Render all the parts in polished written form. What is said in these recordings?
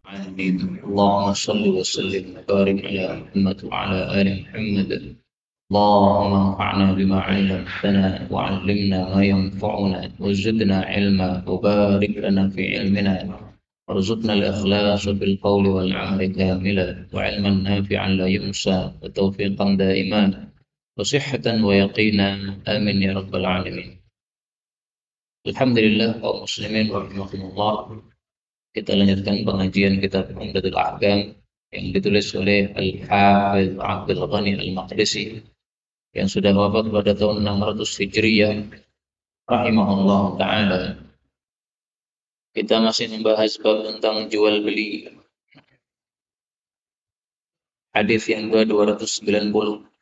آمين. اللهم صل وسلم وبارك على محمد وعلى آل محمد. اللهم انفعنا بما علمتنا وعلمنا ما ينفعنا وزدنا علما وبارك لنا في علمنا وارزقنا الإخلاص بالقول والعمل كاملا وعلما نافعا لا ينسى وتوفيقا دائما وصحة ويقينا آمين يا رب العالمين. Alhamdulillah kaum muslimin rahimakumullah. Kita lanjutkan pengajian kitab Umdatul Ahkam yang ditulis oleh Al-Hafidz Abdul Ghani Al-Maqdisi yang sudah wafat pada tahun 600 Hijriah rahimahullah taala. Kita masih membahas bab tentang jual beli. Hadis yang ke-290.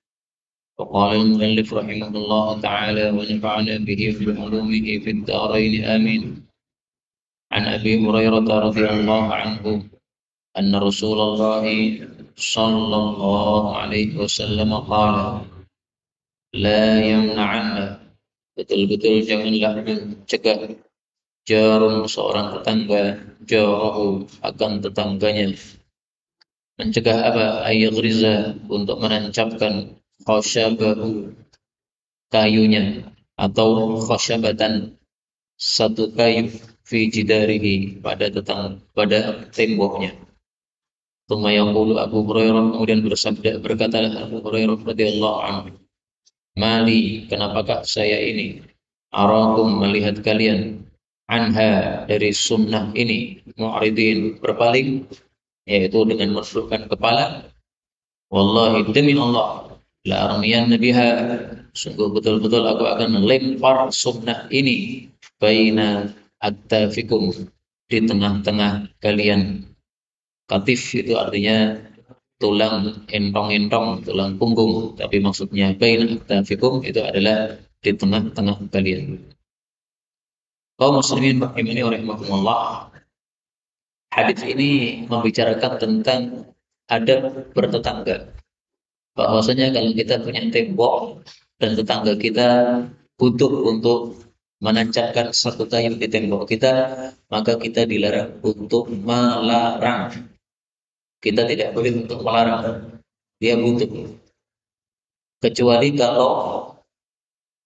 وقال المؤلف رحمه الله تعالى ونفعنا به بعلومه في الدارين آمين. عن أبي هريرة رضي الله عنه أن رسول الله صلى الله عليه وسلم قال لا يمنعن, betul-betul janganlah mencegah jarun seorang tetangga jarahu akan tetangganya. Mencegah apa? Ayyagriza, untuk menancapkan khasyabahu, kayunya, atau khasyabatan, satu kayu, fi jidarihi, pada temboknya. Tsumma yaqulu Abu Hurairah, kemudian berkatalah Abu Hurairah radhiyallahu anhu, mali, kenapakah saya ini, arakum, melihat kalian, anha, dari sunnah ini, mu'ridin, berpaling, yaitu dengan menundukkan kepala. Wallahi, demi Allah, la armiyanna biha, sungguh betul-betul aku akan melempar sunnah ini, baina attafikum, di tengah-tengah kalian. Katif itu artinya tulang entong-entong, tulang punggung, tapi maksudnya baina attafikum itu adalah di tengah-tengah kalian. Kaum muslimin rahimani wa rahimakumullah, hadis ini membicarakan tentang adab bertetangga. Bahwasanya kalau kita punya tembok dan tetangga kita butuh untuk menancapkan satu kayu di tembok kita, maka kita dilarang untuk melarang. Kita tidak boleh untuk melarang. Dia butuh. Kecuali kalau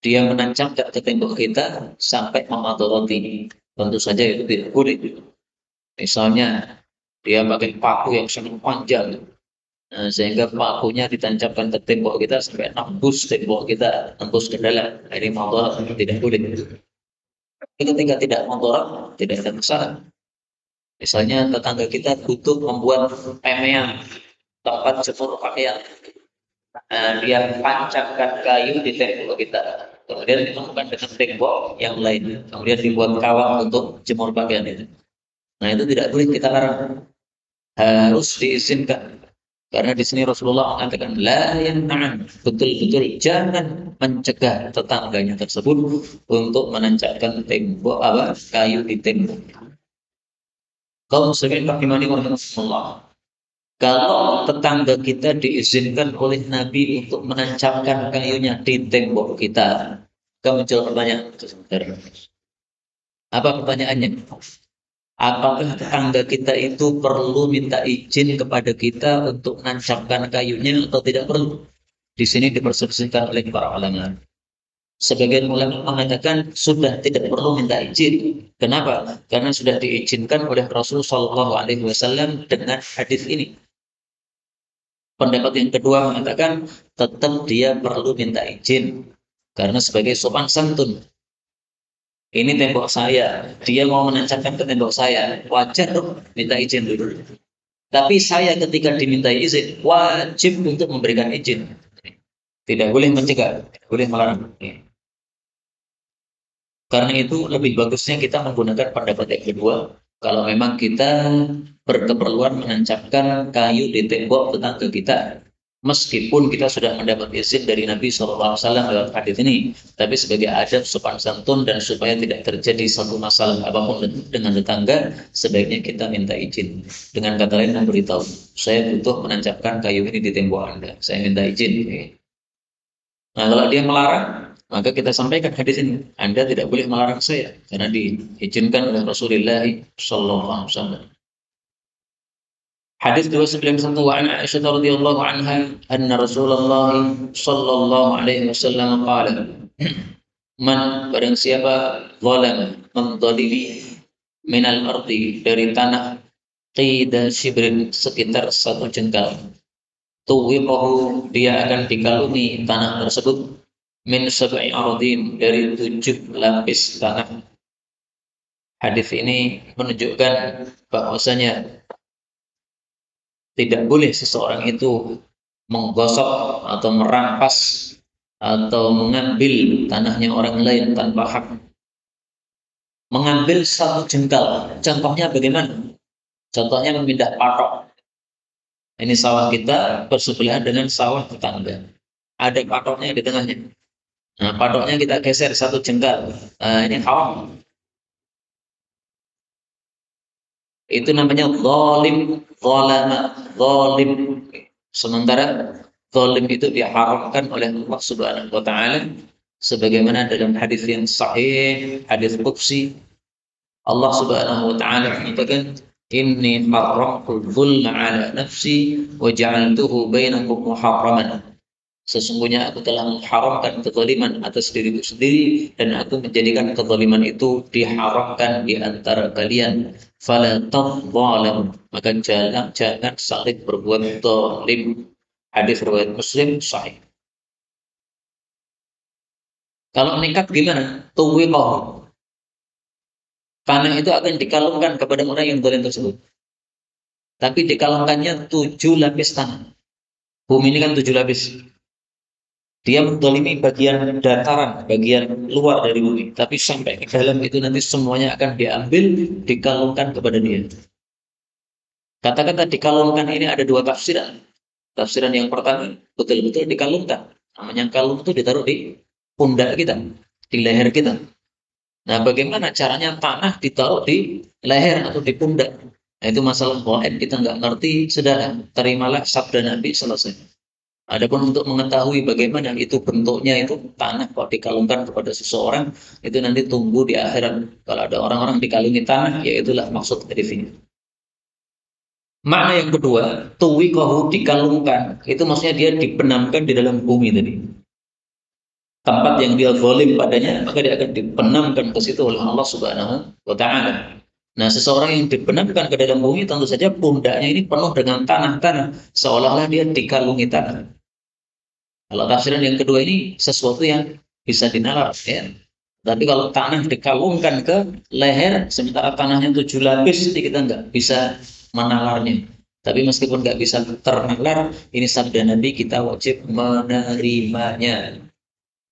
dia menancapkan ke tembok kita sampai memadoroti, tentu saja itu tidak boleh. Misalnya dia pakai paku yang sangat panjang, sehingga pakunya ditancapkan ke tembok kita sampai nembus tembok kita, nembus ke dalam. Ini motor tidak boleh. Ketika tidak motor, tidak ada masalah. Misalnya tetangga kita butuh membuat pemean, tempat jemur pakaian. Dia pancapkan kayu di tembok kita, kemudian ditemukan dengan tembok yang lain, kemudian dibuat kawat untuk jemur pakaian itu. Nah, itu tidak boleh kita larang, harus diizinkan. Karena di sini Rasulullah mengatakan la yan'an, betul-betul jangan mencegah tetangganya tersebut untuk menancapkan tembok kayu di tembok. Kaum muslimin rahimani wa rahimakumullah, kalau tetangga kita diizinkan oleh Nabi untuk menancapkan kayunya di tembok kita, kamu jawab pertanyaan itu sebentar. Apa pertanyaannya? Apakah tetangga kita itu perlu minta izin kepada kita untuk menancapkan kayunya atau tidak perlu? Di sini diperselisihkan oleh para ulama. Sebagian ulama mengatakan sudah tidak perlu minta izin. Kenapa? Karena sudah diizinkan oleh Rasulullah SAW dengan hadis ini. Pendapat yang kedua mengatakan tetap dia perlu minta izin karena sebagai sopan santun. Ini tembok saya, dia mau menancapkan ke tembok saya, wajar dong minta izin dulu. Tapi saya ketika diminta izin, wajib untuk memberikan izin. Tidak boleh mencegah, tidak boleh melarang. Karena itu lebih bagusnya kita menggunakan pendapat yang kedua. Kalau memang kita berkeperluan menancapkan kayu di tembok tetangga kita, meskipun kita sudah mendapat izin dari Nabi SAW lewat hadis ini, tapi sebagai adab sopan santun dan supaya tidak terjadi satu masalah apapun dengan tetangga, sebaiknya kita minta izin. Dengan kata lain, memberitahu, saya butuh menancapkan kayu ini di tembok Anda, saya minta izin. Nah, kalau dia melarang, maka kita sampaikan hadis ini, Anda tidak boleh melarang saya karena diizinkan oleh Rasulullah SAW. Hadis 291 wa an Aisyah radhiyallahu anha anna Rasulullah sallallahu alaihi wasallam qala man barang siapa zalama mendolimi minal ardi dari tanah qida shibrin sekitar satu jengkal tuwiqahu dia akan dikalungi tanah tersebut min sab'i ardin dari 7 lapis tanah. Hadis ini menunjukkan bahwasanya tidak boleh seseorang itu menggosok atau merampas atau mengambil tanahnya orang lain tanpa hak. Mengambil satu jengkal, contohnya bagaimana? Contohnya memindah patok. Ini sawah kita bersebelahan dengan sawah tetangga. Ada patoknya di tengahnya. Nah, patoknya kita geser satu jengkal. Nah, ini haram. Itu namanya zalim, zalama, zalim. Sementara zalim itu diharamkan oleh Allah Subhanahu wa taala sebagaimana dalam hadis yang sahih, hadis qudsi, Allah Subhanahu wa taala mengatakan inni haramtu dzulma ala nafsi wa ja'altuhu bainakum muharraman. Sesungguhnya aku telah mengharamkan kezaliman atas diriku sendiri dan aku menjadikan kezaliman itu diharamkan di antara kalian. Fala tadzalam, maka jangan saling berbuat zalim. Hadis riwayat Muslim sahih. Kalau nekat gimana? Tuwiqah. Tanah itu akan dikalungkan kepada orang yang zalim tersebut. Tapi dikalungkannya 7 lapis tanah. Bumi ini kan 7 lapis. Dia mendolimi bagian dataran, bagian luar dari bumi. Tapi sampai ke dalam itu nanti semuanya akan diambil, dikalungkan kepada dia. Kata-kata dikalungkan ini ada 2 tafsiran. Tafsiran yang pertama, betul-betul dikalungkan. Namanya kalung itu ditaruh di pundak kita, di leher kita. Nah, bagaimana caranya tanah ditaruh di leher atau di pundak? Nah, itu masalah gaib, kita nggak ngerti, saudara. Terimalah sabda Nabi, selesai. Adapun untuk mengetahui bagaimana itu bentuknya, itu tanah kok dikalungkan kepada seseorang, itu nanti tunggu di akhirat. Kalau ada orang-orang dikalungi tanah, ya itulah maksud hadisnya. Makna yang kedua, tuwiqahu dikalungkan, itu maksudnya dia dibenamkan di dalam bumi tadi. Tempat yang dia zalim padanya, maka dia akan dibenamkan ke situ oleh Allah Subhanahu wa taala. Nah, seseorang yang dibenamkan ke dalam bumi tentu saja pundaknya ini penuh dengan tanah-tanah, seolah-olah dia dikalungi tanah. Kalau tafsiran yang kedua ini sesuatu yang bisa dinalar, ya. Tapi kalau tanah dikalungkan ke leher, sementara tanahnya 7 lapis, jadi kita nggak bisa menalarnya. Tapi meskipun nggak bisa ternalar, ini sabda Nabi, kita wajib menerimanya.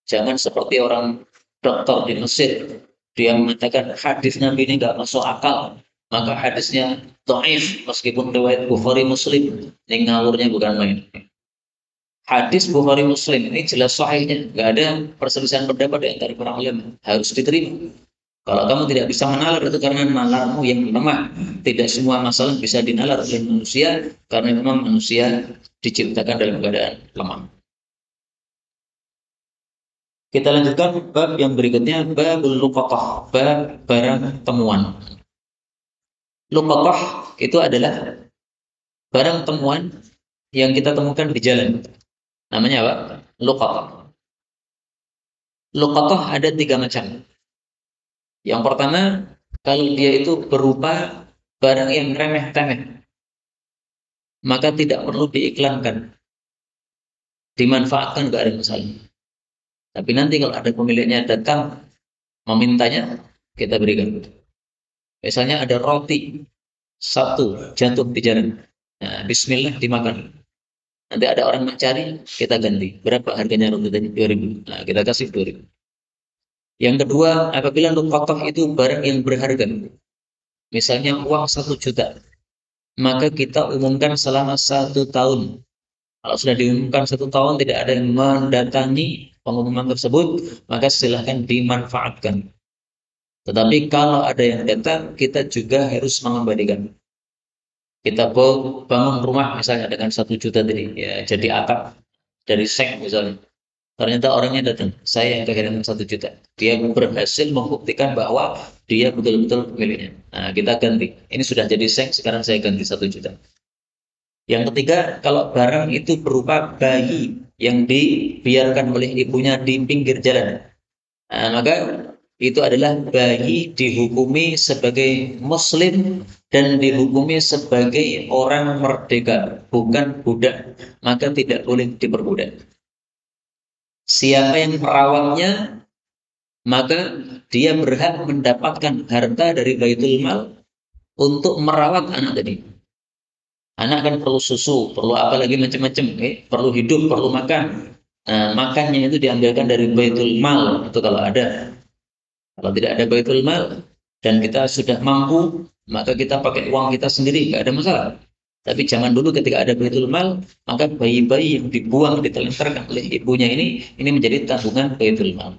Jangan seperti orang dokter di Mesir, dia mengatakan hadis Nabi ini nggak masuk akal, maka hadisnya dhaif meskipun riwayat Bukhari Muslim. Ini ngawurnya bukan main. Hadis Bukhari Muslim ini jelas sahihnya, nggak ada perselisihan pendapat di antara para ulama, harus diterima. Kalau kamu tidak bisa menalar, itu karena nalarmu yang lemah. Tidak semua masalah bisa dinalar oleh manusia, karena memang manusia diciptakan dalam keadaan lemah. Kita lanjutkan bab yang berikutnya, babul luqatah, bab barang temuan. Luqatah itu adalah barang temuan yang kita temukan di jalan. Namanya apa? Luqatah. Luqatah ada 3 macam. Yang pertama, kalau dia itu berupa barang yang remeh-temeh, maka tidak perlu diiklankan, dimanfaatkan, nggak ada masalah. Tapi nanti kalau ada pemiliknya datang memintanya, kita berikan. Misalnya ada roti 1 jatuh di jalan, nah, Bismillah dimakan. Nanti ada orang mencari, kita ganti. Berapa harganya roti tadi? 2.000. Nah, kita kasih 2.000. Yang kedua, apabila luqatah itu barang yang berharga, misalnya uang 1 juta, maka kita umumkan selama 1 tahun. Kalau sudah diumumkan 1 tahun tidak ada yang mendatangi pengumuman tersebut, maka silahkan dimanfaatkan. Tetapi kalau ada yang datang, kita juga harus mengembalikan. Kita bangun rumah misalnya dengan 1 juta tadi, ya jadi atap dari seng misalnya. Ternyata orangnya datang, saya yang kehilangan 1 juta. Dia berhasil membuktikan bahwa dia betul-betul pemiliknya. Nah, kita ganti. Ini sudah jadi seng, sekarang saya ganti 1 juta. Yang ketiga, kalau barang itu berupa bayi yang dibiarkan oleh ibunya di pinggir jalan, maka itu adalah bayi dihukumi sebagai muslim dan dihukumi sebagai orang merdeka, bukan budak, maka tidak boleh diperbudak. Siapa yang merawatnya, maka dia berhak mendapatkan harta dari baitul mal untuk merawat anak tadi. Anak kan perlu susu, perlu apa lagi macam-macam, perlu hidup, perlu makan. Nah, makannya itu diambilkan dari baitul mal itu kalau ada. Kalau tidak ada baitul mal dan kita sudah mampu, maka kita pakai uang kita sendiri, nggak ada masalah. Tapi zaman dulu ketika ada baitul mal, maka bayi-bayi yang dibuang, ditelantarkan oleh ibunya ini menjadi tabungan baitul mal.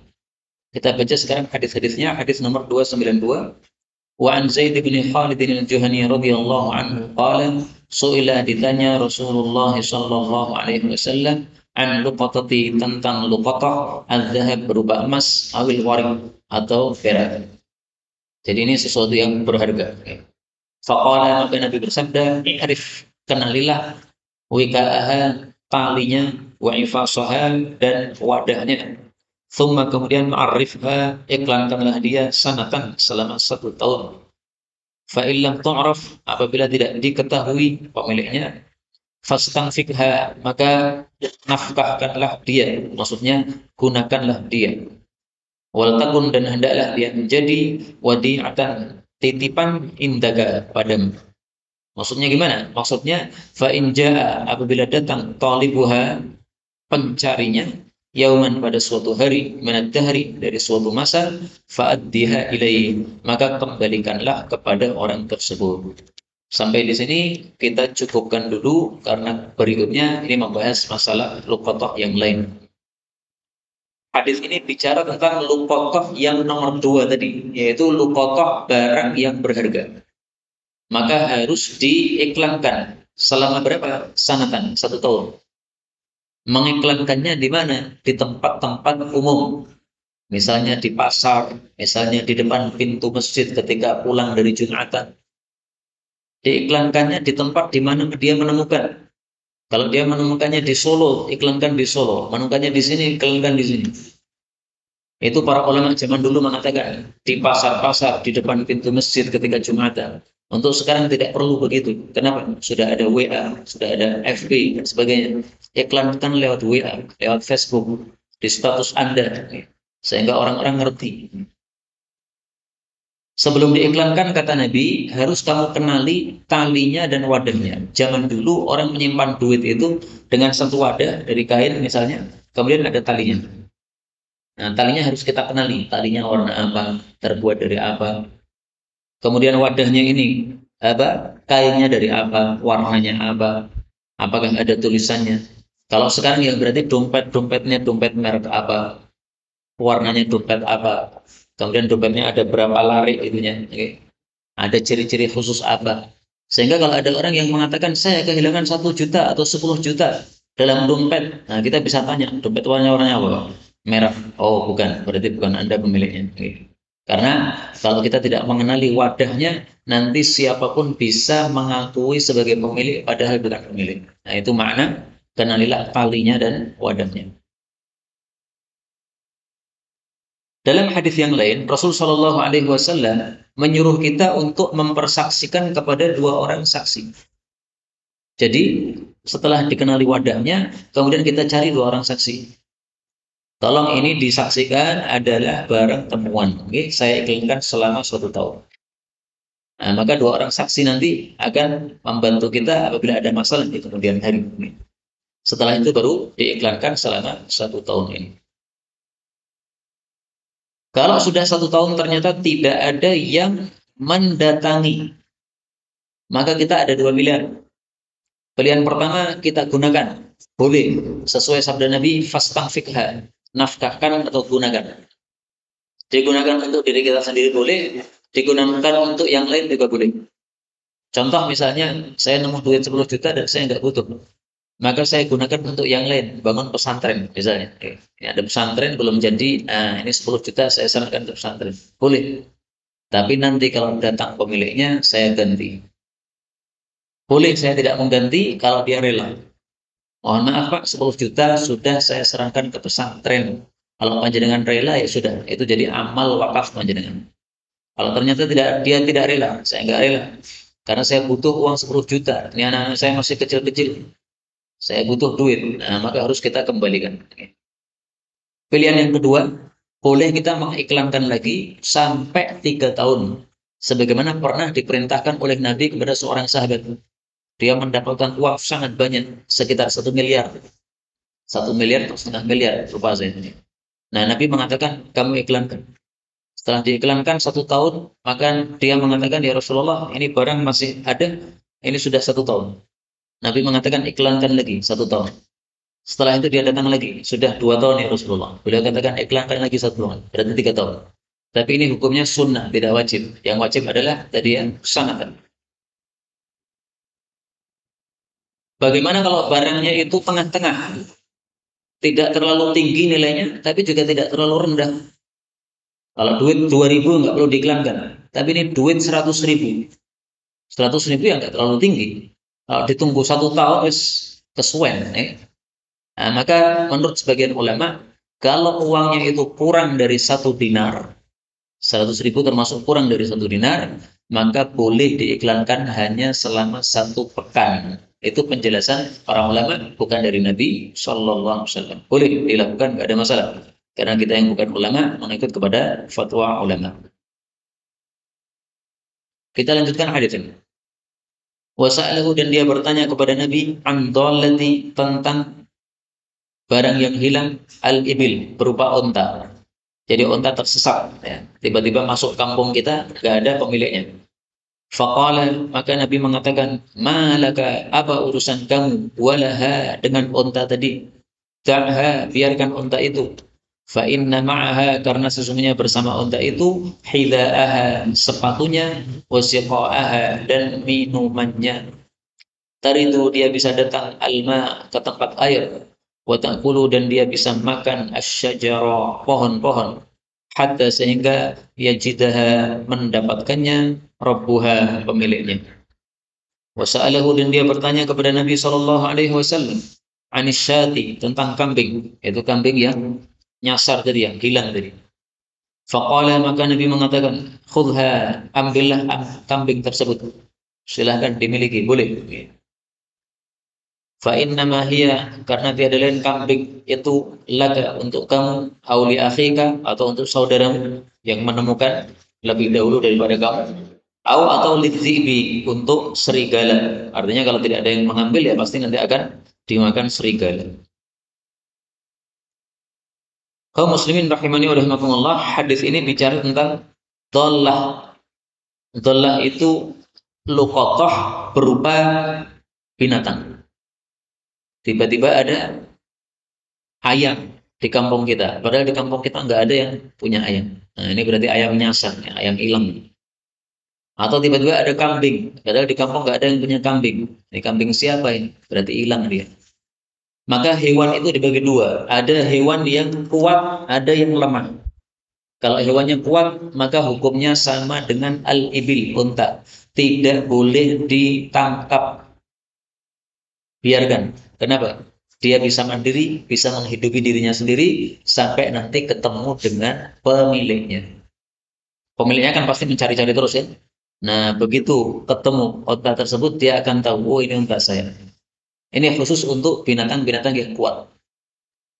Kita baca sekarang hadis-hadisnya, hadis nomor 292. Wa an Zaid bin Khalid al-Juhani radhiyallahu anhu qala su'ila, ditanya Rasulullah sallallahu alaihi wasallam an luqatati, tentang luqatah al-dhahab berupa emas, awil warik atau perak. Jadi ini sesuatu yang berharga. Faqala, maka Nabi bersabda, "I'rif, kenalilah, wika'aha, talinya, wa ifasaha, dan wadahnya. Thumma, kemudian ma'arifha, iklankanlah dia sanatan, selama 1 tahun. Fa'illam tu'raf, apabila tidak diketahui pemiliknya, fastangfikha, maka nafkahkanlah dia, maksudnya gunakanlah dia. Wal takun, dan hendaklah dia menjadi wadi'atan, titipan, indaka, padamu." Maksudnya gimana? Maksudnya fa in jaa, apabila datang talibuha, pencarinya, yauman, pada suatu hari, minad dahri, dari suatu masa, fa'addiha ilaihi, maka kembalikanlah kepada orang tersebut. Sampai di sini kita cukupkan dulu karena berikutnya ini membahas masalah luqatah yang lain. Hadis ini bicara tentang luqatah yang nomor 2 tadi, yaitu luqatah barang yang berharga. Maka harus diiklankan selama berapa? Sanatan, 1 tahun. Mengiklankannya di mana? Di tempat-tempat umum. Misalnya di pasar, misalnya di depan pintu masjid ketika pulang dari Jumatan. Diiklankannya di tempat di mana dia menemukan. Kalau dia menemukannya di Solo, iklankan di Solo. Menemukannya di sini, iklankan di sini. Itu para ulama zaman dulu mengatakan di pasar-pasar, di depan pintu masjid ketika Jumatan. Untuk sekarang tidak perlu begitu. Kenapa? Sudah ada WA, sudah ada FB dan sebagainya. Iklankan lewat WA, lewat Facebook, di status Anda, sehingga orang-orang ngerti. Sebelum diiklankan, kata Nabi, harus kamu kenali talinya dan wadahnya. Zaman dulu orang menyimpan duit itu dengan satu wadah dari kain misalnya, kemudian ada talinya. Nah, talinya harus kita kenali, talinya warna apa, terbuat dari apa. Kemudian wadahnya ini apa? Kainnya dari apa, warnanya apa, apakah ada tulisannya. Kalau sekarang ya berarti dompetnya dompet merek apa, warnanya dompet apa. Kemudian dompetnya ada berapa lari itunya, okay. Ada ciri-ciri khusus apa. Sehingga kalau ada orang yang mengatakan saya kehilangan 1 juta atau 10 juta dalam dompet, nah kita bisa tanya dompet warnanya apa? Merah. Oh bukan, berarti bukan Anda pemiliknya. Okay. Karena kalau kita tidak mengenali wadahnya, nanti siapapun bisa mengakui sebagai pemilik padahal bukan pemilik. Nah itu makna kenalilah talinya dan wadahnya. Dalam hadis yang lain, Rasul Shallallahu Alaihi Wasallam menyuruh kita untuk mempersaksikan kepada 2 orang saksi. Jadi setelah dikenali wadahnya, kemudian kita cari 2 orang saksi. Tolong ini disaksikan adalah barang temuan. Okay? Saya iklankan selama 1 tahun. Nah, maka 2 orang saksi nanti akan membantu kita apabila ada masalah di kemudian hari. Setelah itu baru diiklankan selama 1 tahun ini. Kalau sudah 1 tahun ternyata tidak ada yang mendatangi, maka kita ada 2 pilihan. Pilihan pertama kita gunakan, boleh sesuai sabda Nabi, fastangfikha, nafkahkan atau gunakan. Digunakan untuk diri kita sendiri boleh, digunakan untuk yang lain juga boleh. Contoh misalnya saya nemu duit 10 juta dan saya nggak butuh, maka saya gunakan untuk yang lain, bangun pesantren misalnya. Ini ada pesantren belum jadi, nah ini 10 juta saya serahkan ke pesantren, boleh. Tapi nanti kalau datang pemiliknya saya ganti. Boleh saya tidak mengganti kalau dia rela. Mohon maaf Pak, 10 juta sudah saya serahkan ke pesantren. Kalau panjenengan rela ya sudah, itu jadi amal wakaf panjenengan. Kalau ternyata dia tidak rela, saya nggak rela. Karena saya butuh uang 10 juta. Ini anak-anak saya masih kecil-kecil. Saya butuh duit. Nah, maka harus kita kembalikan. Pilihan yang kedua, boleh kita mengiklankan lagi sampai 3 tahun. Sebagaimana pernah diperintahkan oleh Nabi kepada seorang sahabat. Dia mendapatkan uang sangat banyak, sekitar 1 miliar. 1 miliar atau setengah miliar, lupa saya. Nah, Nabi mengatakan, kamu iklankan. Setelah diiklankan 1 tahun, maka dia mengatakan, ya Rasulullah, ini barang masih ada, ini sudah 1 tahun. Nabi mengatakan, iklankan lagi 1 tahun. Setelah itu dia datang lagi, sudah 2 tahun ya Rasulullah. Beliau katakan, iklankan lagi 1 tahun, berarti 3 tahun. Tapi ini hukumnya sunnah, tidak wajib. Yang wajib adalah tadi yang sanatan. Bagaimana kalau barangnya itu tengah-tengah? Tidak terlalu tinggi nilainya, tapi juga tidak terlalu rendah. Kalau duit 2.000 nggak perlu diiklankan. Tapi ini duit 100.000. 100.000 yang nggak terlalu tinggi. Kalau ditunggu 1 tahun, wis kesuwen. Nah, maka menurut sebagian ulama, kalau uangnya itu kurang dari 1 dinar, 100.000 termasuk kurang dari 1 dinar, maka boleh diiklankan hanya selama 1 pekan. Itu penjelasan para ulama, bukan dari Nabi Shallallahu Alaihi Wasallam. Boleh dilakukan, nggak ada masalah. Karena kita yang bukan ulama mengikut kepada fatwa ulama. Kita lanjutkan hadis ini. Wasa'alahu, dan dia bertanya kepada Nabi andallati, tentang barang yang hilang, al-ibil, berupa onta. Jadi onta tersesat, ya. Tiba-tiba masuk kampung kita, nggak ada pemiliknya. Faqala, maka Nabi mengatakan, malaka, apa urusan kamu, walaha, dengan onta tadi. Ta'ha, biarkan onta itu. Fa inna ma'aha, karena sesungguhnya bersama onta itu, hidaaha, sepatunya, wasiqaaha, dan minumannya. Tadi itu dia bisa datang alma, ke tempat air, wa ta'kulu, dan dia bisa makan asyajara, pohon-pohon, hatta sehingga yajidaha, mendapatkannya, rabbuha, pemiliknya. Wasa'alahu, dan dia bertanya kepada Nabi sallallahu alaihi wasallam, anisyati, tentang kambing, yaitu kambing yang nyasar tadi, yang hilang tadi. Faqala, maka Nabi mengatakan, khudha, ambillah kambing tersebut. Silahkan dimiliki, boleh. Fa innama hiya, karena tiada lain kambing itu, laka, untuk kamu, auli akhika, atau untuk saudaramu yang menemukan lebih dahulu daripada kamu, atau lidzibi, untuk serigala. Artinya kalau tidak ada yang mengambil ya pasti nanti akan dimakan serigala. Kaum muslimin rahimani wa rahimakumullah, hadis ini bicara tentang dhallah. Dhallah itu luqatah, berupa binatang. Tiba-tiba ada ayam di kampung kita. Padahal di kampung kita nggak ada yang punya ayam. Nah, ini berarti ayam nyasar, ya, ayam hilang. Atau tiba-tiba ada kambing. Padahal di kampung nggak ada yang punya kambing. Ini kambing siapa ini? Berarti hilang dia. Maka hewan itu dibagi dua. Ada hewan yang kuat, ada yang lemah. Kalau hewannya kuat, maka hukumnya sama dengan al-ibil, unta. Tidak boleh ditangkap. Biarkan. Kenapa? Dia bisa mandiri, bisa menghidupi dirinya sendiri, sampai nanti ketemu dengan pemiliknya. Pemiliknya kan pasti mencari-cari terus ya. Nah, begitu ketemu unta tersebut, dia akan tahu, oh ini unta saya. Ini khusus untuk binatang-binatang yang kuat.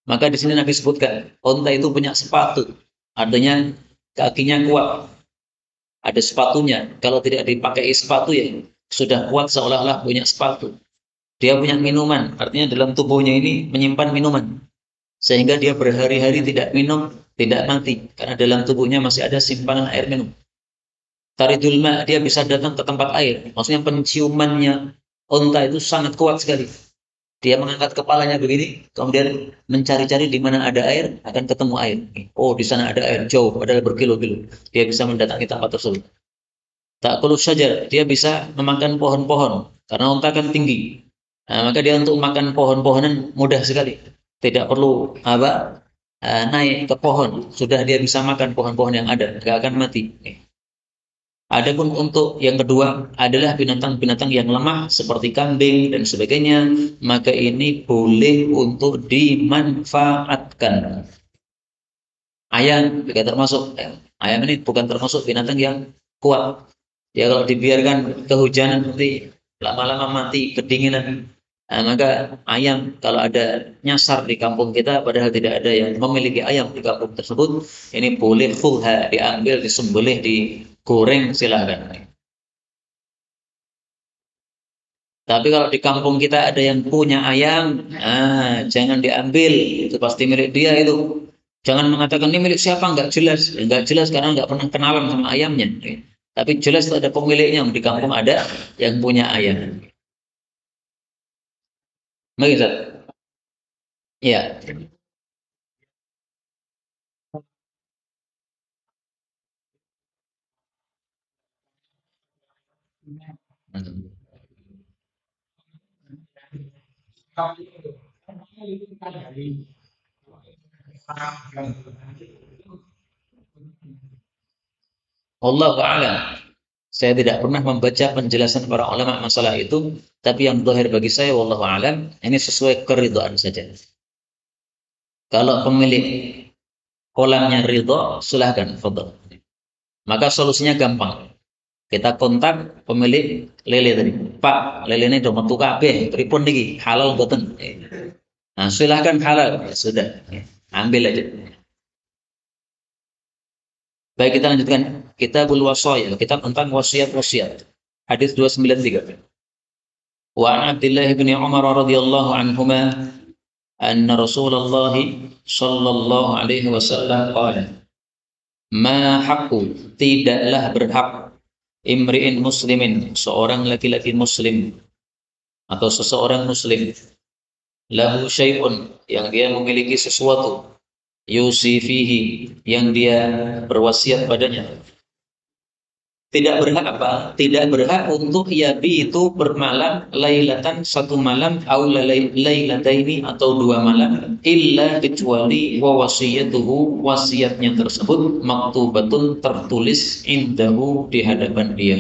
Maka di sini Nabi sebutkan, unta itu punya sepatu. Artinya kakinya kuat. Ada sepatunya. Kalau tidak dipakai sepatu ya sudah kuat, seolah-olah punya sepatu. Dia punya minuman, artinya dalam tubuhnya ini menyimpan minuman. Sehingga dia berhari-hari tidak minum, tidak mati. Karena dalam tubuhnya masih ada simpanan air minum. Taridul ma, dia bisa datang ke tempat air. Maksudnya penciumannya unta itu sangat kuat sekali. Dia mengangkat kepalanya begini, kemudian mencari-cari di mana ada air, akan ketemu air. Oh, di sana ada air, jauh, padahal berkilo-kilo. Dia bisa mendatangi tempat tersebut. Tak perlu saja, dia bisa memakan pohon-pohon. Karena unta kan tinggi. Nah, maka dia untuk makan pohon-pohonan mudah sekali. Tidak perlu naik ke pohon. Sudah dia bisa makan pohon-pohon yang ada. Tidak akan mati. Adapun untuk yang kedua adalah binatang-binatang yang lemah seperti kambing dan sebagainya, maka ini boleh untuk dimanfaatkan. Ayam juga termasuk. Ya. Ayam ini bukan termasuk binatang yang kuat. Ya kalau dibiarkan kehujanan nanti lama-lama mati kedinginan. Nah, maka ayam kalau ada nyasar di kampung kita padahal tidak ada yang memiliki ayam di kampung tersebut, ini boleh fulha diambil, disembelih, digoreng silahkan. Tapi kalau di kampung kita ada yang punya ayam, jangan diambil, itu pasti milik dia itu. Jangan mengatakan ini milik siapa, nggak jelas. Nggak jelas karena nggak pernah kenalan sama ayamnya. Tapi jelas itu ada pemiliknya, di kampung ada yang punya ayam. Begitu. Ya. Allah a'lam. Saya tidak pernah membaca penjelasan para ulama masalah itu, tapi yang zahir bagi saya wallahu a'lam, ini sesuai keridhaan saja. Kalau pemilik kolamnya ridho, silahkan, fadhil. Maka solusinya gampang. Kita kontak pemilik lele tadi. Pak, lele ini udah metu kabeh, pripun niki? Halal boten? Nah, silahkan halal. Ya, sudah. Ambil aja. Baik, kita lanjutkan. Kitabul Wasaya, kitab tentang wasiat-wasiat. Hadis 293. Wa an Abdullah bin Umar radhiyallahu anhuma anna Rasulullah sallallahu alaihi wasallam qala ma haqqu, tidaklah berhak, imri'in muslimin, seorang laki-laki muslim atau seseorang muslim, lahu syai'un, yang dia memiliki sesuatu, yusi fihi, yang dia berwasiat padanya, tidak berhak apa? Tidak berhak untuk yabi itu bermalam lailatan, satu malam, au lailataini, atau dua malam, illa kecuali wa wasiyatuhu, wasiatnya tersebut, maktubatun, tertulis, indahu, di hadapan dia.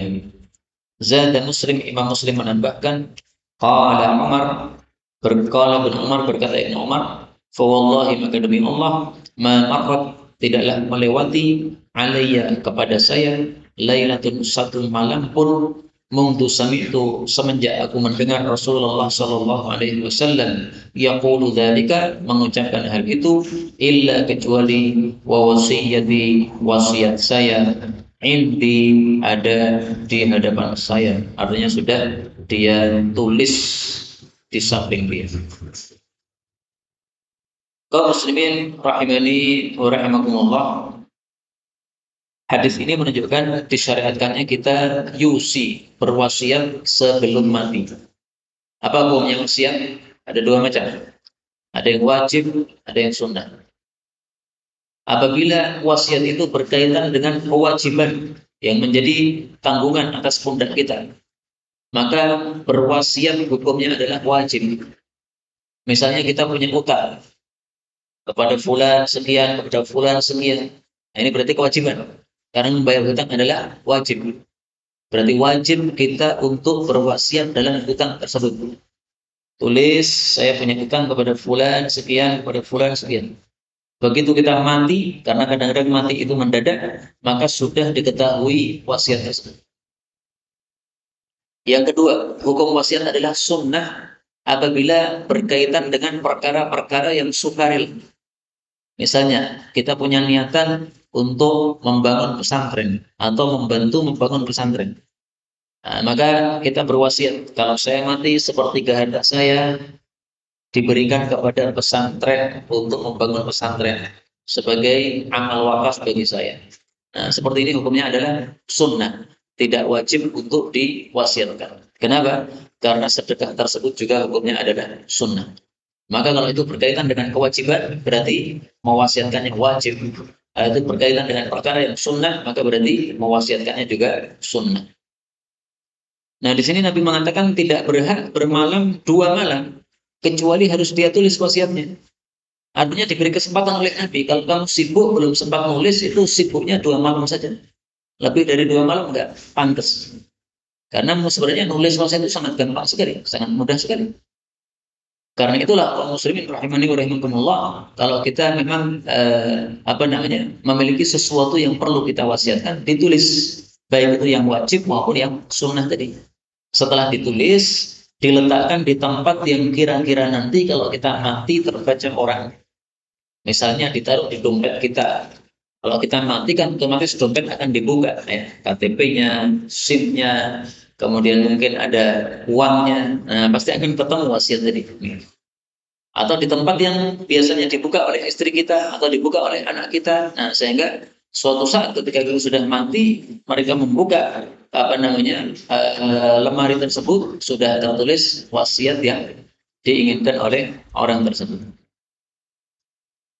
Zada Muslim, Imam Muslim menambahkan, qala Umar, berkala bin Umar, berkata Ibn Umar, fa wallahi, maka demi Allah, ma marrat, tidaklah melewati, alayya, kepada saya, lailatun, satu malam pun, mundu sami'tu, semenjak aku mendengar Rasulullah sallallahu alaihi wasallam yaqulu dzalika, mengucapkan hal itu, illa kecuali wa wasiyati, wasiat saya, indi, ada di hadapan saya. Artinya sudah dia tulis di samping dia. Kaum muslimin rahimani wa rahimakumullah, hadis ini menunjukkan disyariatkannya kita yusi, berwasiat sebelum mati. Apa hukumnya wasiat? Ada dua macam. Ada yang wajib, ada yang sunnah. Apabila wasiat itu berkaitan dengan kewajiban yang menjadi tanggungan atas pundak kita, maka berwasiat hukumnya adalah wajib. Misalnya kita punya utang kepada fulan sekian, kepada fulan sekian. Nah, ini berarti kewajiban. Karena membayar hutang adalah wajib. Berarti wajib kita untuk berwasiat dalam hutang tersebut. Tulis, saya punya hutang kepada fulan sekian, kepada fulan sekian. Begitu kita mati, karena kadang-kadang mati itu mendadak, maka sudah diketahui wasiat tersebut. Yang kedua, hukum wasiat adalah sunnah apabila berkaitan dengan perkara-perkara yang sukaril. Misalnya, kita punya niatan untuk membangun pesantren atau membantu membangun pesantren. Nah, maka kita berwasiat, kalau saya mati, sepertiga harta saya diberikan kepada pesantren untuk membangun pesantren sebagai amal wakaf bagi saya. Nah, seperti ini hukumnya adalah sunnah, tidak wajib untuk diwasiatkan. Kenapa? Karena sedekah tersebut juga hukumnya adalah sunnah. Maka kalau itu berkaitan dengan kewajiban, berarti mewasiatkannya wajib. Kalau itu berkaitan dengan perkara yang sunnah, maka berarti mewasiatkannya juga sunnah. Nah, di sini Nabi mengatakan tidak berhak bermalam dua malam, kecuali harus dia tulis wasiatnya. Artinya diberi kesempatan oleh Nabi, kalau kamu sibuk belum sempat nulis, itu sibuknya dua malam saja. Lebih dari 2 malam enggak pantas. Karena sebenarnya nulis wasiat itu sangat gampang sekali, sangat mudah sekali. Karena itulah kaum muslimin rahimani wa rahimakumullah, kalau kita memang memiliki sesuatu yang perlu kita wasiatkan, ditulis, baik itu yang wajib maupun yang sunnah tadi. Setelah ditulis, diletakkan di tempat yang kira-kira nanti kalau kita mati terbaca orang. Misalnya ditaruh di dompet kita. Kalau kita mati kan otomatis dompet akan dibuka, ya. KTP-nya, SIM-nya, kemudian mungkin ada uangnya. Nah, pasti akan ketemu wasiat tadi. Atau di tempat yang biasanya dibuka oleh istri kita atau dibuka oleh anak kita. Nah, sehingga suatu saat ketika kita sudah mati, mereka membuka lemari tersebut, sudah tertulis wasiat yang diinginkan oleh orang tersebut.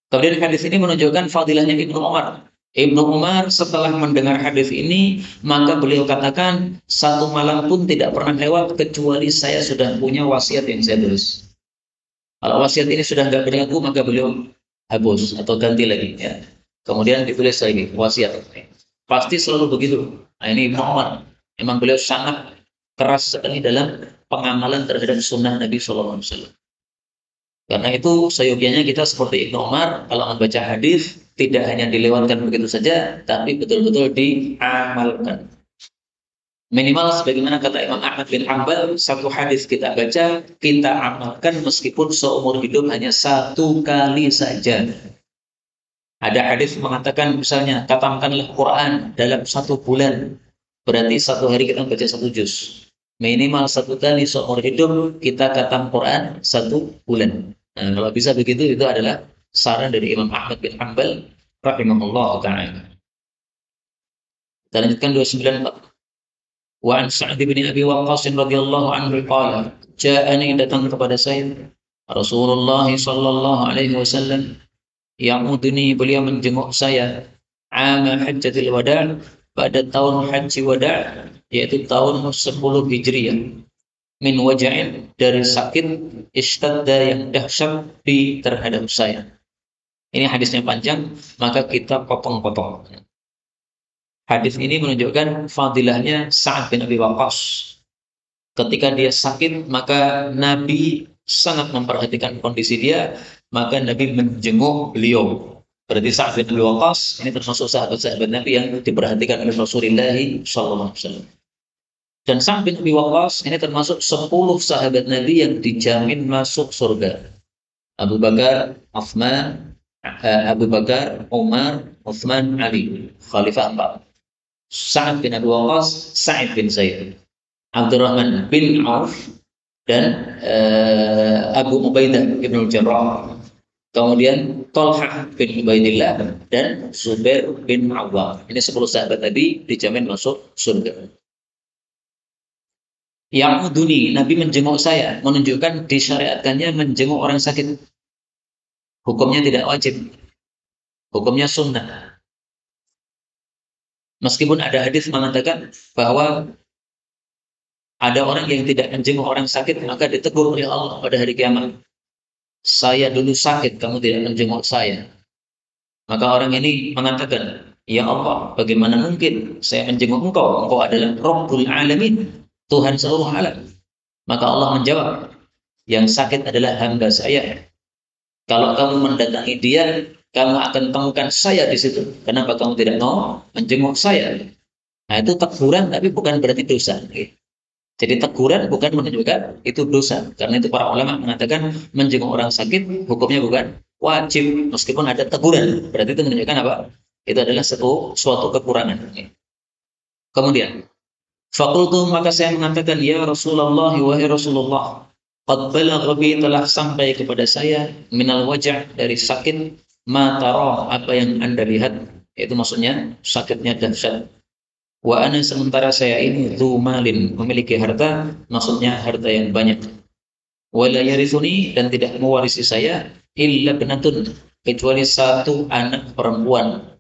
Kemudian hadis ini menunjukkan fadilahnya Ibnu Umar. Ibnu Umar setelah mendengar hadis ini, maka beliau katakan, 1 malam pun tidak pernah lewat kecuali saya sudah punya wasiat yang saya tulis. Kalau wasiat ini sudah nggak berlaku, maka beliau hapus atau ganti lagi. Ya. Kemudian ditulis lagi wasiat. Pasti selalu begitu. Nah, ini Ibnu Umar. Memang beliau sangat keras sekali dalam pengamalan terhadap sunnah Nabi Sallallahu Alaihi Wasallam. Karena itu seyogianya kita seperti Ibnu Umar, kalau membaca hadis tidak hanya dilewatkan begitu saja, tapi betul-betul diamalkan. Minimal sebagaimana kata Imam Ahmad bin Hanbal, 1 hadis kita baca, kita amalkan meskipun seumur hidup hanya 1 kali saja. Ada hadis mengatakan misalnya, khatamkanlah Quran dalam 1 bulan. Berarti 1 hari kita baca 1 juz. Minimal 1 kali seumur hidup kita khatam Quran 1 bulan. Nah, kalau bisa begitu, itu adalah saran dari Imam Ahmad bin Hanbal rahimahullah ta'ala. Kita lanjutkan 294. Wa an Sa'd bin Abi Waqqas radhiyallahu anhu qala, ja'ani, datang kepada saya Rasulullah sallallahu alaihi wasallam, ya'udni, beliau menjenguk saya, ama hajjatil wada', pada tahun haji wada', yaitu tahun 10 Hijriah, min waja'in, dari sakit ishtadda yang dahsyat di terhadap saya. Ini hadisnya panjang, maka kita potong-potong. Hadis ini menunjukkan fadilahnya Sa'ad bin Abi Waqqas. Ketika dia sakit, maka Nabi sangat memperhatikan kondisi dia, maka Nabi menjenguk beliau. Berarti Sa'ad bin Abi Waqqas ini termasuk sahabat-sahabat Nabi yang diperhatikan oleh Rasulullah SAW. Dan Sa'ad bin Abi Waqqas ini termasuk 10 sahabat Nabi yang dijamin masuk surga. Abu Bakar, Umar, Uthman, Ali, Khalifah 4. Sa'ad bin Abi Waqqas, Sa'id bin Zaid, Abdurrahman bin Auf, dan Abu Ubaidah ibn Jarrah. Kemudian Talhah bin Ubaidillah dan Zubair bin Awwam. Ini 10 sahabat tadi dijamin masuk surga. Yang uduni, Nabi menjenguk saya, menunjukkan disyariatkannya menjenguk orang sakit. Hukumnya tidak wajib, hukumnya sunnah. Meskipun ada hadis mengatakan bahwa ada orang yang tidak menjenguk orang sakit, maka ditegur oleh Allah pada hari kiamat. Saya dulu sakit, kamu tidak menjenguk saya. Maka orang ini mengatakan, ya Allah, bagaimana mungkin saya menjenguk engkau? Engkau adalah Rabbul Alamin, Tuhan seluruh alam. Maka Allah menjawab, yang sakit adalah hamba saya. Kalau kamu mendatangi dia, kamu akan temukan saya di situ. Kenapa kamu tidak mau menjenguk saya? Nah, itu teguran, tapi bukan berarti dosa. Jadi teguran bukan menunjukkan itu dosa. Karena itu para ulama mengatakan menjenguk orang sakit hukumnya bukan wajib, meskipun ada teguran. Berarti itu menunjukkan apa? Itu adalah suatu kekurangan. Kemudian, fakultu, maka saya mengatakan, ya Rasulullah, wahai Rasulullah, qad balagha bi, telah sampai kepada saya, minal wajah, dari sakit, ma tara, apa yang Anda lihat, itu maksudnya sakitnya dahsyat. Wa ana, sementara saya ini dzu malin, memiliki harta, maksudnya harta yang banyak. Wala yarithuni, dan tidak mewarisi saya illa binatun, kecuali 1 anak perempuan.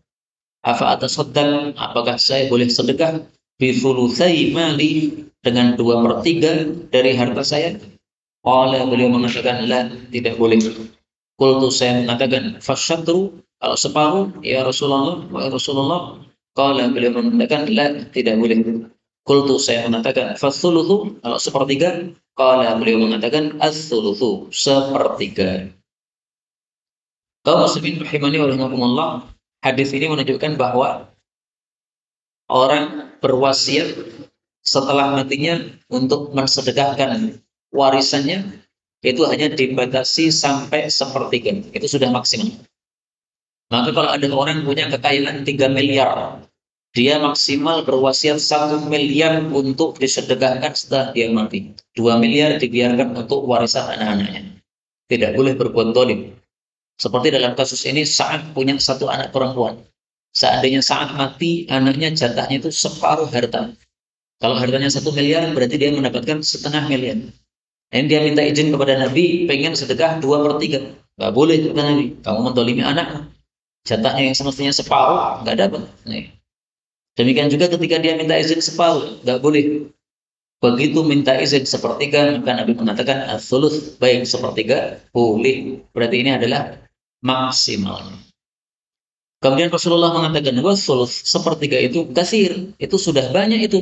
Afa atasaddaq, apakah saya boleh sedekah bi thulutsai mali, dengan 2/3 dari harta saya? Qala, beliau mengatakan, la, tidak boleh. Qultu, saya mengatakan, fasyatru, kalau separuh, ya Rasulullah, wa Rasulullah. Qala, beliau mengatakan, la, tidak boleh. Qultu, saya mengatakan, fathuluthu, kalau sepertiga. Qala, beliau mengatakan, as-thuluthu, sepertiga. Kaum muslimin rahimani wa rahimakumullah, hadis ini menunjukkan bahwa orang berwasiat setelah matinya untuk mensedekahkan warisannya itu hanya dibatasi sampai sepertiga. Itu sudah maksimal. Maka kalau ada orang punya kekayaan 3 miliar, dia maksimal berwasiat 1 miliar untuk disedekahkan setelah dia mati. 2 miliar dibiarkan untuk warisan anak-anaknya. Tidak boleh berbuat dolim. Seperti dalam kasus ini, Sa'ad punya 1 anak perempuan. Seandainya Sa'ad mati, anaknya jatahnya itu separuh harta. Kalau hartanya 1 miliar, berarti dia mendapatkan 0,5 miliar. Dan dia minta izin kepada Nabi, pengen sedekah 2/3. Nggak boleh, kata Nabi. Kamu mendolimi anak, jatahnya yang semestinya separuh, nggak dapat. Nih. Demikian juga ketika dia minta izin separuh, nggak boleh. Begitu minta izin sepertiga, maka Nabi mengatakan as-sulus, baik sepertiga, boleh. Berarti ini adalah maksimal. Kemudian Rasulullah mengatakan, was-sulus, sepertiga itu kasir, itu sudah banyak itu.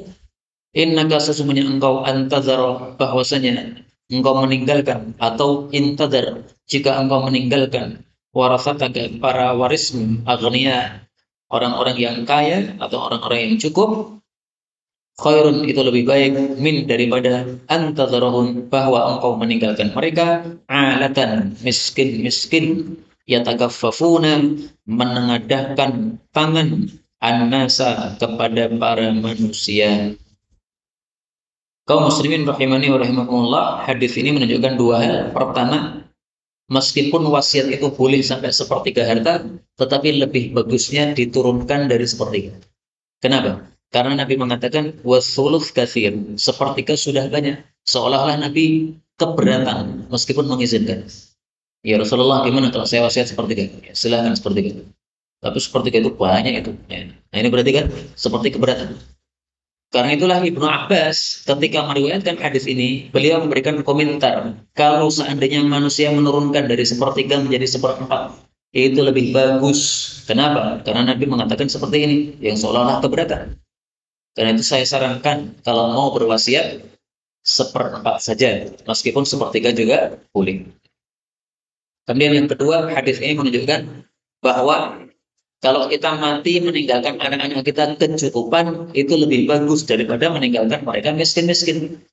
Innaka, sesungguhnya engkau, antazara, bahwasanya engkau meninggalkan, atau intadar, jika engkau meninggalkan warasataka, para warismu, aghnia, orang-orang yang kaya atau orang-orang yang cukup, khairun, itu lebih baik, min, daripada antadzarahum, bahwa engkau meninggalkan mereka alatan, miskin-miskin, yatakaffafuna, menengadahkan tangan, annasa, kepada para manusia. Kaum muslimin rahimani wa rahimakumullah, hadis ini menunjukkan 2 hal. Pertama, meskipun wasiat itu boleh sampai sepertiga harta, tetapi lebih bagusnya diturunkan dari sepertiga. Kenapa? Karena Nabi mengatakan wasulus katsir, sepertiga sudah banyak. Seolah-olah Nabi keberatan meskipun mengizinkan. Ya Rasulullah, gimana kalau saya wasiat sepertiga? Ya, silahkan sepertiga. Tapi sepertiga itu banyak itu. Ya. Nah ini berarti kan seperti keberatan. Karena itulah Ibnu Abbas ketika meriwayatkan hadis ini, beliau memberikan komentar, kalau seandainya manusia menurunkan dari sepertiga menjadi seperempat, itu lebih bagus. Kenapa? Karena Nabi mengatakan seperti ini, yang seolah-olah keberatan. Karena itu saya sarankan, kalau mau berwasiat, seperempat saja, meskipun sepertiga juga boleh. Kemudian yang kedua, hadis ini menunjukkan bahwa kalau kita mati meninggalkan anak-anak kita kecukupan, itu lebih bagus daripada meninggalkan mereka miskin-miskin.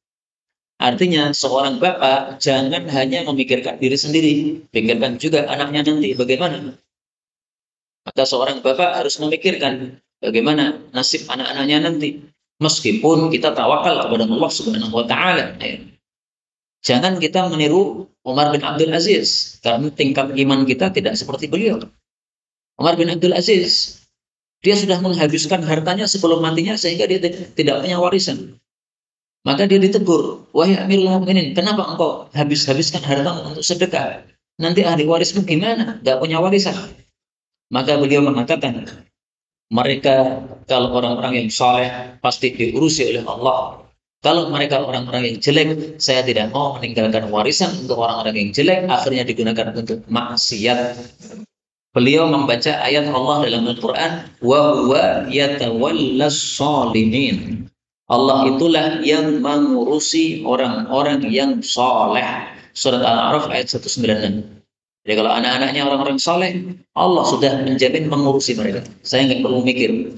Artinya seorang bapak jangan hanya memikirkan diri sendiri, pikirkan juga anaknya nanti bagaimana. Maka seorang bapak harus memikirkan bagaimana nasib anak-anaknya nanti. Meskipun kita tawakal kepada Allah Subhanahu wa taala. Jangan kita meniru Umar bin Abdul Aziz, karena tingkat iman kita tidak seperti beliau. Umar bin Abdul Aziz, dia sudah menghabiskan hartanya sebelum matinya sehingga dia tidak punya warisan. Maka dia ditegur, wahai Amirul Mukminin, kenapa engkau habis-habiskan hartamu untuk sedekah? Nanti ahli warismu gimana? Gak punya warisan. Maka beliau mengatakan, mereka kalau orang-orang yang saleh pasti diurusi oleh Allah. Kalau mereka orang-orang yang jelek, saya tidak mau meninggalkan warisan untuk orang-orang yang jelek, akhirnya digunakan untuk maksiat. Beliau membaca ayat Allah dalam Al-Quran, wa huwa yatawallas sholihin. Allah itulah yang mengurusi orang-orang yang soleh. Surat Al-A'raf ayat 196. Jadi kalau anak-anaknya orang-orang soleh, Allah sudah menjamin mengurusi mereka. Saya nggak perlu mikir.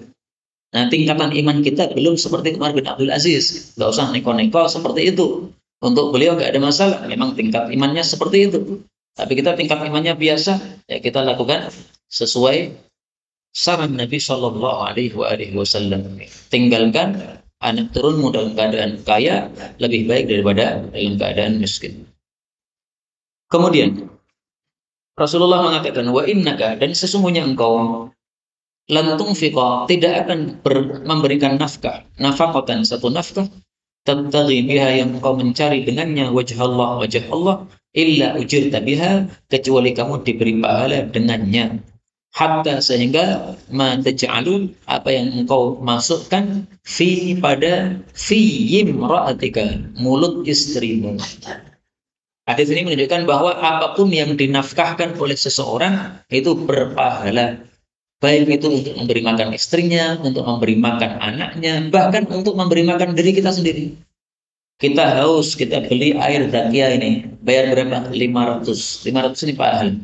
Nah, tingkatan iman kita belum seperti Umar bin Abdul Aziz. Nggak usah neko-neko seperti itu. Untuk beliau nggak ada masalah. Memang tingkat imannya seperti itu. Tapi kita tingkat imannya biasa, ya kita lakukan sesuai saran Nabi Shallallahu Alaihi Wasallam. Tinggalkan anak turunmu dalam keadaan kaya lebih baik daripada dalam keadaan miskin. Kemudian Rasulullah mengatakan, wa innaka, dan sesungguhnya engkau, lantung fiqah, tidak akan memberikan nafkah, nafkahkan satu nafkah, tabtaghi biha, yang engkau mencari dengannya wajah Allah, illa ujirta biha, kecuali kamu diberi pahala dengannya. Hatta, sehingga ma taj'alu, apa yang engkau masukkan, fi, pada fi imra'atika, mulut istrimu. Hadis ini menunjukkan bahwa apapun yang dinafkahkan oleh seseorang itu berpahala. Baik itu untuk memberi makan istrinya, untuk memberi makan anaknya, bahkan untuk memberi makan diri kita sendiri. Kita haus, kita beli air Dakia ini, bayar berapa? 500. 500 ini pahala.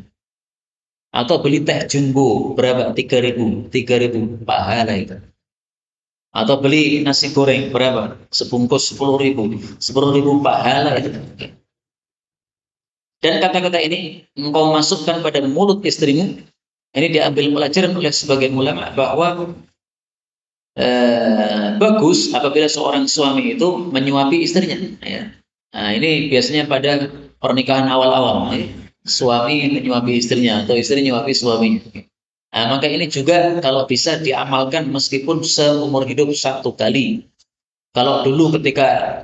Atau beli teh jumbo, berapa? 3.000. 3.000 pahala itu. Atau beli nasi goreng, berapa? Sebungkus 10.000. 10.000 pahala itu. Dan kata-kata ini engkau masukkan pada mulut istrimu. Ini diambil pelajaran oleh sebagian ulama bahwa bagus apabila seorang suami itu menyuapi istrinya. Ya. Nah, ini biasanya pada pernikahan awal-awal, ya. Suami menyuapi istrinya atau istri menyuapi suaminya. Nah, maka ini juga kalau bisa diamalkan meskipun seumur hidup satu kali. Kalau dulu ketika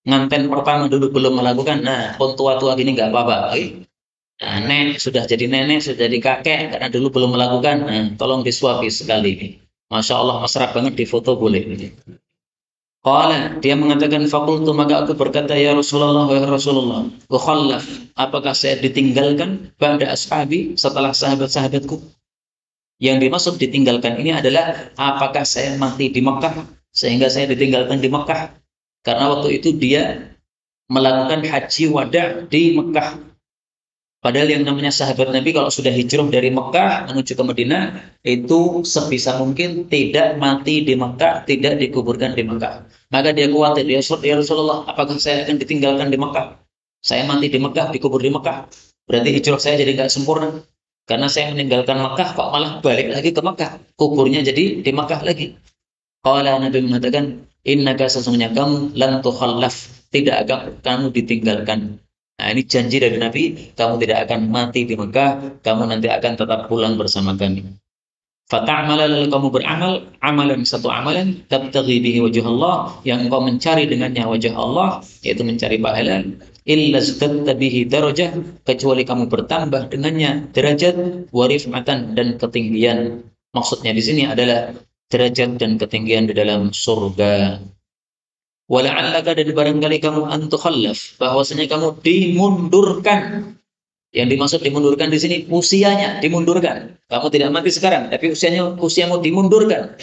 nganten pertama dulu belum melakukan, nah pun tua-tua gini nggak apa-apa. Nah, sudah jadi nenek, sudah jadi kakek, karena dulu belum melakukan, nah, tolong disuapi sekali. Masya Allah, mesra banget di foto boleh. Qala, dia mengatakan fakultu, maka aku berkata, ya Rasulullah, wa Rasulullah, ukhallaf, apakah saya ditinggalkan pada ashabi setelah sahabat-sahabatku? Yang dimaksud ditinggalkan ini adalah apakah saya mati di Mekah sehingga saya ditinggalkan di Mekah? Karena waktu itu dia melakukan haji wada di Mekah. Padahal yang namanya sahabat Nabi kalau sudah hijrah dari Mekah menuju ke Madinah itu sebisa mungkin tidak mati di Mekah, tidak dikuburkan di Mekah. Maka dia khawatir, ya Rasulullah, apakah saya akan ditinggalkan di Mekah? Saya mati di Mekah, dikubur di Mekah. Berarti hijrah saya jadi nggak sempurna. Karena saya meninggalkan Mekah kok malah balik lagi ke Mekah. Kuburnya jadi di Mekah lagi. Qala, Nabi mengatakan, innaka sesungguhnya kamu lan tukhallaf, tidak akan kamu ditinggalkan. Nah, ini janji dari Nabi, kamu tidak akan mati di Mekah, kamu nanti akan tetap pulang bersama kami. Fata'amala, lalu kamu beramal, amalan satu amalan, tabtaghi bihi wajah Allah, yang kau mencari dengannya wajah Allah, yaitu mencari pahala, illa zdadta bihi darajah, kecuali kamu bertambah dengannya derajat, warifmatan dan ketinggian. Maksudnya di sini adalah derajat dan ketinggian di dalam surga. Wala'allaka, dan barangkali kamu antukhallaf, bahwasanya kamu dimundurkan. Yang dimaksud dimundurkan di sini usianya dimundurkan. Kamu tidak mati sekarang, tapi usiamu dimundurkan.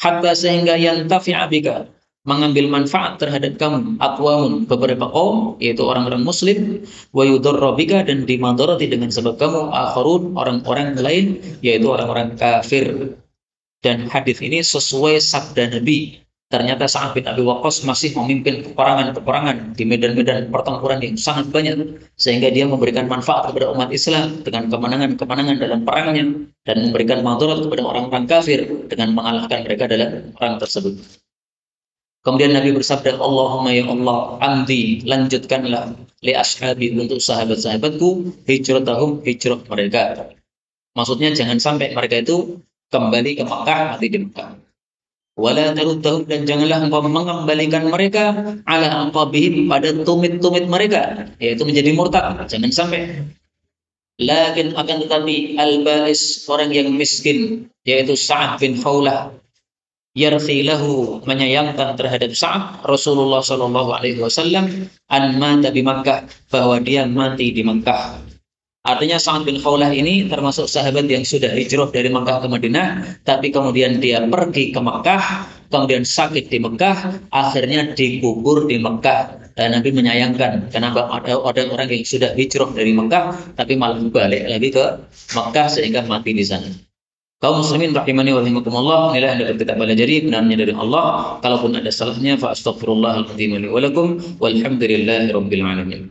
Hatta sehingga yantafi'a bika, mengambil manfaat terhadap kamu aqwamun, beberapa kaum, yaitu orang-orang muslim, wa yudarra bika, dan dimadarati dengan sebab kamu akharun, orang-orang lain, yaitu orang-orang kafir. Dan hadis ini sesuai sabda Nabi. Ternyata Sa'ad bin Abi Waqqas masih memimpin peperangan di medan-medan pertempuran yang sangat banyak, sehingga dia memberikan manfaat kepada umat Islam dengan kemenangan-kemenangan dalam perangnya, dan memberikan madarat kepada orang-orang kafir dengan mengalahkan mereka dalam perang tersebut. Kemudian Nabi bersabda, Allahumma ya Allah, amdi, lanjutkanlah li ashabi, untuk sahabat-sahabatku, hijratahum, hijrah mereka. Maksudnya jangan sampai mereka itu kembali ke Mekah, mati di Mekah. Wala taruddahum, dan janganlah engkau mengembalikan mereka ala aqabihim, pada tumit-tumit mereka, yaitu menjadi murtad. Jangan sampai. Lakin akan tetapi al-ba'is, orang yang miskin, yaitu Sa'ad bin Khawlah, yarthi lahu, menyayangkan terhadap Sa'ad, Rasulullah SAW, an mata bi Makkah, bahwa dia mati di Makkah. Artinya Sa'ad bin Khawlah ini termasuk sahabat yang sudah hijrah dari Makkah ke Madinah, tapi kemudian dia pergi ke Makkah, kemudian sakit di Makkah, akhirnya dikubur di Makkah. Dan Nabi menyayangkan kenapa ada orang yang sudah hijrah dari Makkah, tapi malah balik lagi ke Makkah sehingga mati di sana. Kaum muslimin rahimani wa rahimakumullah, inilah yang dapat kita pelajari, benarnya dari Allah. Kalaupun ada salahnya, fa astaghfirullahal azim li wa lakum, walhamdulillahi rabbil alamin.